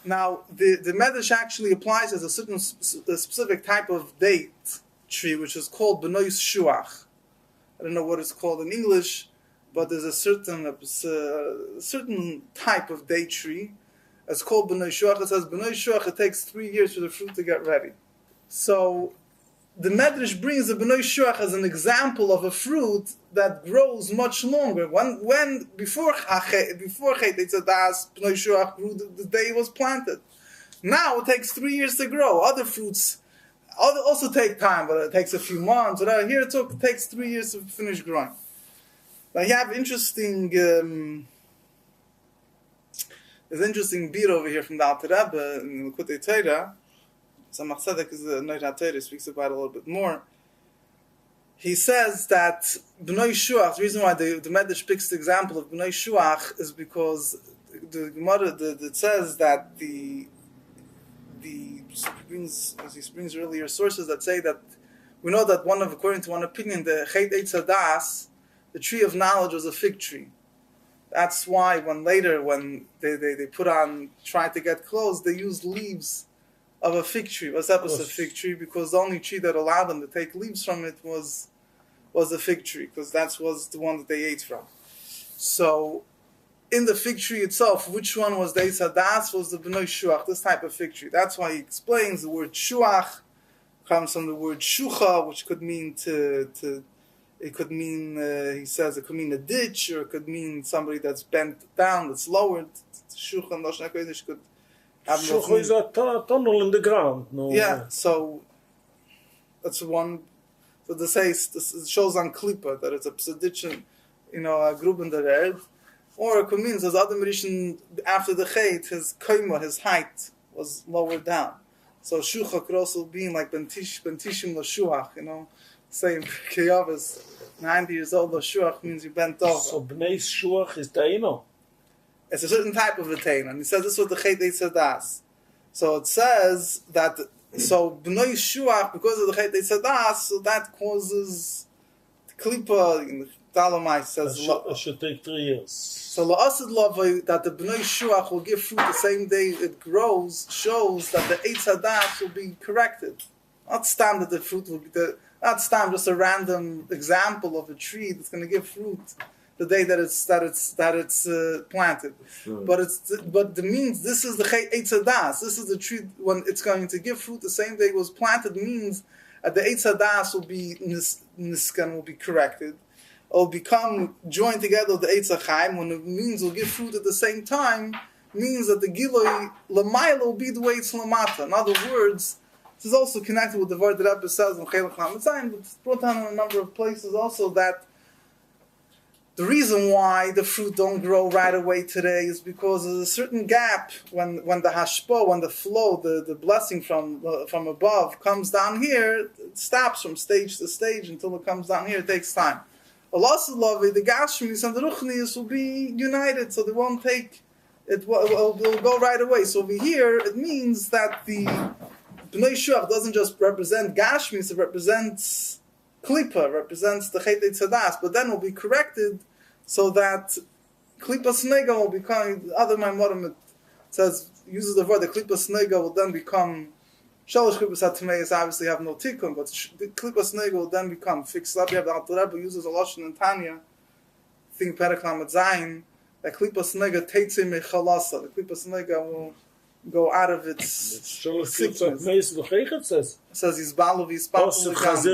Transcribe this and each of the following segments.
Now, the Medrash actually applies as a specific type of date tree, which is called B'nai Shuach. I don't know what it's called in English, but there's a certain type of date tree. It's called B'nai Shuach. It says B'nai Shuach, it takes 3 years for the fruit to get ready. So the Medrash brings the B'nai Shuach as an example of a fruit that grows much longer. When before Chet Eitzadas, B'nai Shuach grew the day it was planted. Now it takes 3 years to grow. Other fruits also take time, but it takes a few months. Whatever. Here it takes 3 years to finish growing. Now you have interesting. There's an interesting beat over here from the Alter Rebbe in the Likutei Torah. Samach Tzedek is the Neirah Torah speaks about it a little bit more. He says that B'nai Shuach, the reason why the Medrash picks the example of B'nai Shuach is because the Gemara it says that he brings earlier sources that say that we know that according to one opinion, the Chet Eitzadas, the tree of knowledge, was a fig tree. That's why when they put on, trying to get clothes, they used leaves of a fig tree. What's that was a fig tree? Because the only tree that allowed them to take leaves from it was a fig tree, because that was the one that they ate from. So, in the fig tree itself, which one was the Eitz Hadas? Was the B'nai Shuach, this type of fig tree. That's why he explains the word Shuach comes from the word Shucha, which could mean it could mean, he says, it could mean a ditch, or it could mean somebody that's bent down, that's lowered. Shucha and Lashon HaKodesh could have Shucha is a tunnel in the ground. No. Yeah, so that's one. So this shows on Klippa that it's a ditch, a grub in the red. Or it could mean, as Adam Rishon, after the Chet, his koima, his height, was lowered down. So Shucha could also be like Bentishim L'Shuach, Say in Pirkei Avos, 90 years old, L'Shuach means you bent over. So B'nai Shuach is Taino? It's a certain type of a taina. And he says this was the Chet Eitzadas. So it says that, B'nai Shuach, because of the Chet Eitzadas, so that causes Klippa, in Talamai says, it should take 3 years. So La'asid Lavai, that the B'nai Shuach will give fruit the same day it grows, shows that the Eitz Hadas will be corrected. Not stand that the fruit will be, not stand just a random example of a tree that's going to give fruit the day that it's planted. Sure. But the means this is the Eitz Hadas. This is the tree when it's going to give fruit the same day it was planted, means that the Eitz Hadas will be niskan, will be corrected. Will become joined together with the Eitz HaChaim, when it means will give fruit at the same time, means that the Giloi Lamaila will be the way it's Lamata. In other words, this is also connected with the word that Rebbe says in Chelach Lametzayim, but it's brought down in a number of places also, that the reason why the fruit don't grow right away today is because there's a certain gap when the hashpo, when the flow, the blessing from above comes down here, it stops from stage to stage until it comes down here. It takes time. Allah the Gashmis and the Ruchnis will be united, so they won't take it. Will go right away. So over here, it means that the B'nai Shuach doesn't just represent Gashmis; it represents Klippa, represents the Chet Eitzadas, but then will be corrected so that Klippa Snega will become. Other Maimorim uses the word the Klippa Snega will then become. Shalosh Klippas HaTameyas obviously have no tikkun, but the Klippas Snega will then become fixed up. You have the Alter Rebbe uses a lashon in Tanya, I think Perek Lamed Zayin, that Klippas Snega Teitzei Mechalasa. The Klippas Snega will go out of its sickness. It says he's balu v'yispatu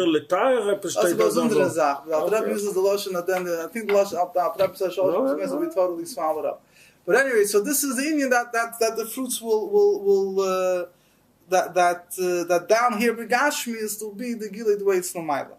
l'gam. That's a besondere Sache. The Alter Rebbe uses the lashon, and then I think the Alter Rebbe says Shalosh Klippas will be totally swallowed up. But anyway, so this is the Indian that the fruits will that down here Begashmi is to be the Gilei the way it's Lamaila.